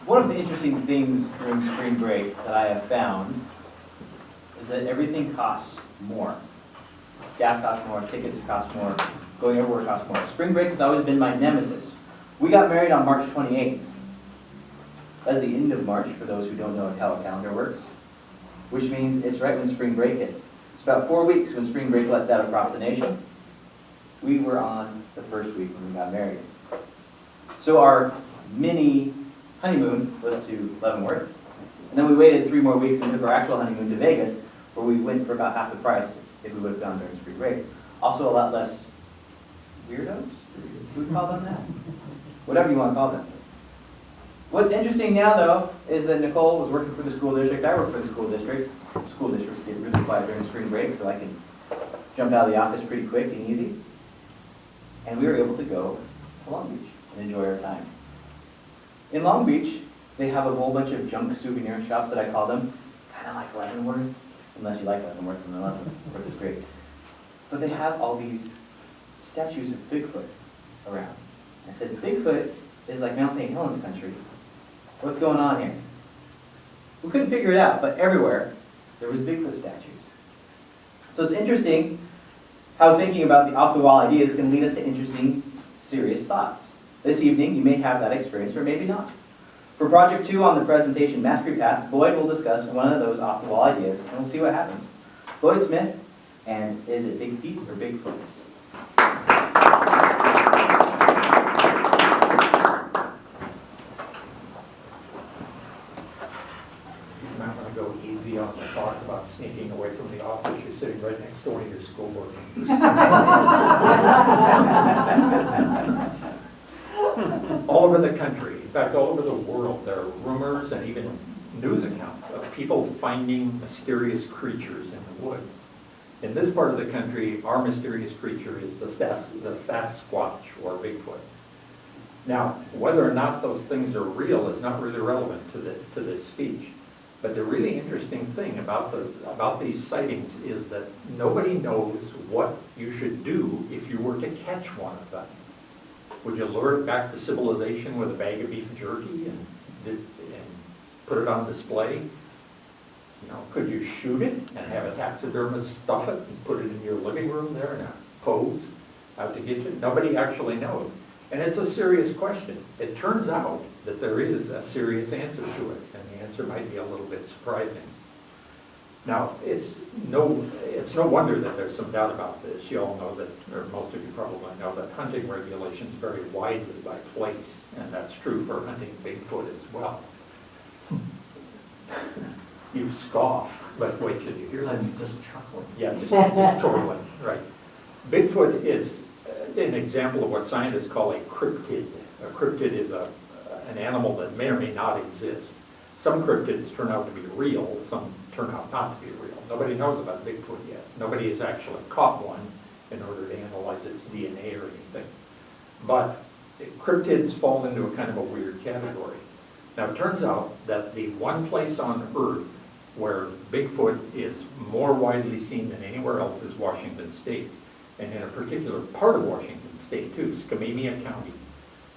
One of the interesting things during spring break that I have found is that everything costs more. Gas costs more, tickets cost more, going everywhere costs more. Spring break has always been my nemesis. We got married on March 28th. That's the end of March, for those who don't know how a calendar works, which means it's right when spring break is. It's about 4 weeks when spring break lets out across the nation. We were on the first week when we got married. So our mini honeymoon was to Leavenworth, and then we waited 3 more weeks and took our actual honeymoon to Vegas, where we went for about half the price if we would have gone during spring break. Also a lot less weirdos? We call them that? Whatever you want to call them. What's interesting now, though, is that Nicole was working for the school district. I work for the school district. School districts get really quiet during spring break, so I can jump out of the office pretty quick and easy. And we were able to go to Long Beach and enjoy our time. In Long Beach, they have a whole bunch of junk souvenir shops that I call them, kind of like Leavenworth, unless you like Leavenworth, and Leavenworth is great. But they have all these statues of Bigfoot around. I said, Bigfoot is like Mount St. Helens country. What's going on here? We couldn't figure it out, but everywhere there was Bigfoot statues. So it's interesting how thinking about the off-the-wall ideas can lead us to interesting, serious thoughts. This evening, you may have that experience, or maybe not. For Project 2 on the presentation Mastery Path, Lloyd will discuss one of those off-the-wall ideas, and we'll see what happens. Lloyd Smith, and is it Big Feet or Bigfoots? You might want to go easy on the talk about sneaking away from the office. You're sitting right next door to your school board members. All over the country, in fact, all over the world, there are rumors and even news accounts of people finding mysterious creatures in the woods. In this part of the country, our mysterious creature is the Sasquatch, or Bigfoot. Now, whether or not those things are real is not really relevant to this speech. But the really interesting thing about these sightings is that nobody knows what you should do if you were to catch one of them. Would you lure it back to civilization with a bag of beef jerky and put it on display? You know, could you shoot it and have a taxidermist stuff it and put it in your living room there in a pose out to get you? Nobody actually knows. And it's a serious question. It turns out that there is a serious answer to it, and the answer might be a little bit surprising. Now, it's no wonder that there's some doubt about this. You all know that, or most of you probably know, that hunting regulations vary widely by place, and that's true for hunting Bigfoot as well. You scoff, but wait till you hear this. I'm just chuckling. Yeah, just chortling, right. Bigfoot is an example of what scientists call a cryptid. A cryptid is an animal that may or may not exist. Some cryptids turn out to be real, some turn out not to be real. Nobody knows about Bigfoot yet. Nobody has actually caught one in order to analyze its DNA or anything. But cryptids fall into a kind of a weird category. Now, it turns out that the one place on Earth where Bigfoot is more widely seen than anywhere else is Washington State, and in a particular part of Washington State too, Skamania County,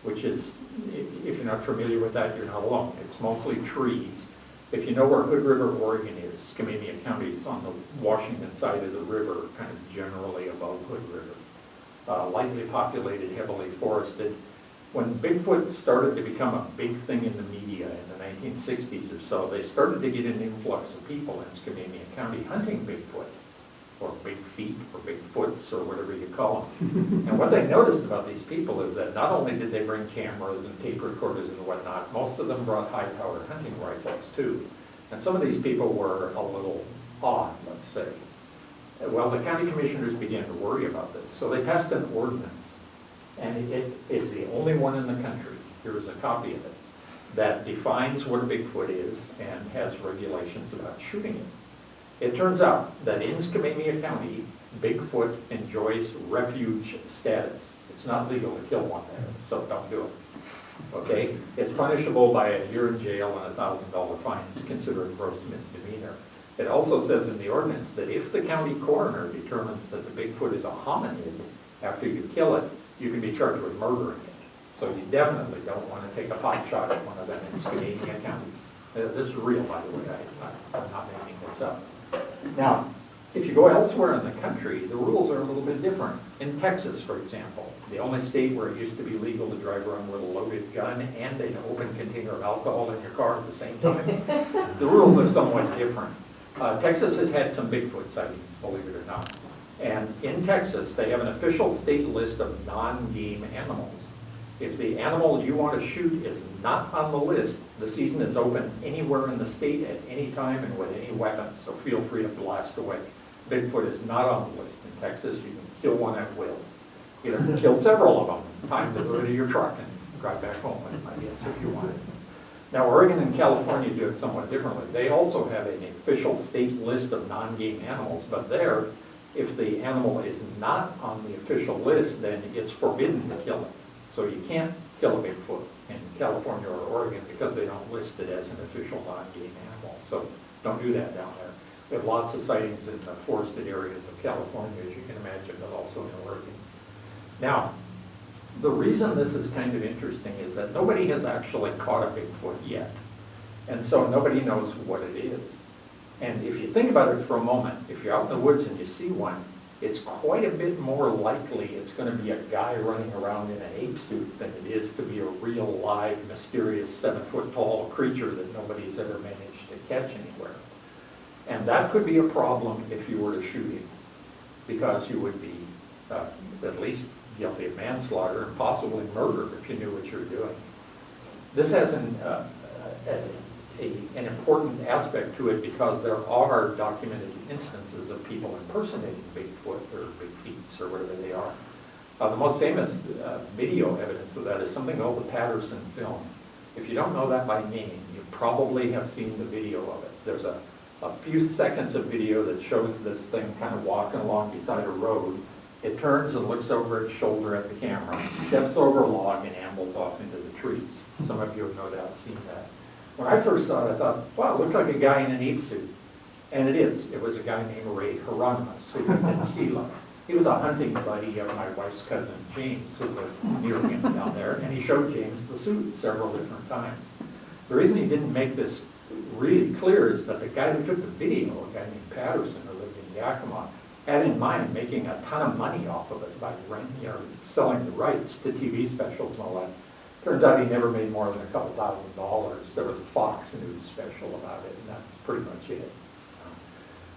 which is, if you're not familiar with that, you're not alone. It's mostly trees. If you know where Hood River, Oregon is, Skamania County is on the Washington side of the river, kind of generally above Hood River. Lightly populated, heavily forested. When Bigfoot started to become a big thing in the media in the 1960s or so, they started to get an influx of people in Skamania County hunting Bigfoot, or Big Feet, or Bigfoots, or whatever you call them. And what they noticed about these people is that not only did they bring cameras and tape recorders and whatnot, most of them brought high-powered hunting rifles too. And some of these people were a little odd, let's say. Well, the county commissioners began to worry about this, so they passed an ordinance. And it is the only one in the country, here is a copy of it, that defines what a Bigfoot is and has regulations about shooting it. It turns out that in Skamania County, Bigfoot enjoys refuge status. It's not legal to kill one there, so don't do it. Okay? It's punishable by a year in jail and a $1,000 fine. It's considered a gross misdemeanor. It also says in the ordinance that if the county coroner determines that the Bigfoot is a hominid after you kill it, you can be charged with murdering it. So you definitely don't want to take a pot shot at one of them in Scanania County. This is real, by the way. I'm not making this up. Now, if you go elsewhere in the country, the rules are a little bit different. In Texas, for example, the only state where it used to be legal to drive around with a loaded gun and an open container of alcohol in your car at the same time, the rules are somewhat different. Texas has had some Bigfoot sightings, believe it or not. And in Texas, they have an official state list of non-game animals. If the animal you want to shoot is not on the list, the season is open anywhere in the state at any time and with any weapon, so feel free to blast away. Bigfoot is not on the list in Texas. You can kill one at will. You can kill several of them. Time to go to your truck and drive back home, I guess, if you wanted. Now, Oregon and California do it somewhat differently. They also have an official state list of non-game animals, but there, if the animal is not on the official list, then it's forbidden to kill it. So you can't kill a Bigfoot in California or Oregon because they don't list it as an official non-game animal. So don't do that down there. We have lots of sightings in the forested areas of California, as you can imagine, but also in Oregon. Now, the reason this is kind of interesting is that nobody has actually caught a Bigfoot yet. And so nobody knows what it is. And if you think about it for a moment, if you're out in the woods and you see one, it's quite a bit more likely it's going to be a guy running around in an ape suit than it is to be a real, live, mysterious 7-foot-tall creature that nobody's ever managed to catch anywhere. And that could be a problem if you were to shoot him, because you would be at least guilty of manslaughter and possibly murder if you knew what you were doing. This has an important aspect to it because there are documented instances of people impersonating Bigfoot or Bigfeets or whatever they are. The most famous video evidence of that is something called the Patterson film. If you don't know that by name, you probably have seen the video of it. There's a few seconds of video that shows this thing kind of walking along beside a road. It turns and looks over its shoulder at the camera, steps over a log, and ambles off into the trees. Some of you have no doubt seen that. When I first saw it, I thought, wow, it looks like a guy in an ape suit. And it is. It was a guy named Ray Hieronymus, who lived in Selah. He was a hunting buddy of my wife's cousin, James, who lived near him down there, and he showed James the suit several different times. The reason he didn't make this really clear is that the guy who took the video, a guy named Patterson, who lived in Yakima, had in mind making a ton of money off of it by selling the rights to TV specials and all that. Turns out he never made more than a couple $1,000s. There was a Fox News special about it, and that's pretty much it.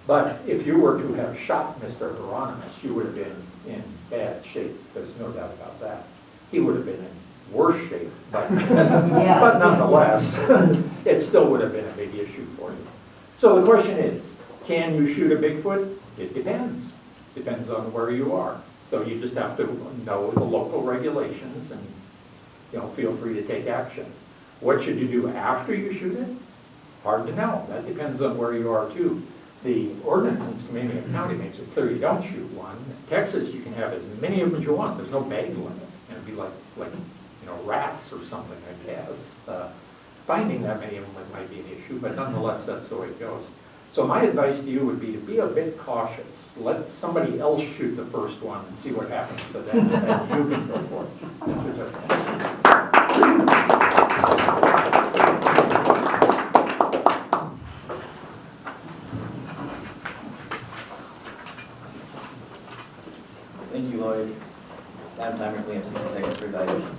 But if you were to have shot Mr. Hieronymus, you would have been in bad shape. There's no doubt about that. He would have been in worse shape, but, but nonetheless, it still would have been a big issue for you. So the question is, can you shoot a Bigfoot? It depends. Depends on where you are. So you just have to know the local regulations and feel free to take action. What should you do after you shoot it? Hard to know. That depends on where you are too. The ordinance in Scanania County makes it clear you don't shoot one. In Texas, you can have as many of them as you want. There's no bag limit. And it'd be like rats or something, I guess. Finding that many of them might be an issue, but nonetheless, that's the way it goes. So my advice to you would be to be a bit cautious. Let somebody else shoot the first one and see what happens to them, and then you can go for it. That's what I think. Thank you, Lloyd. Madam Timer, we have 60 seconds for evaluation.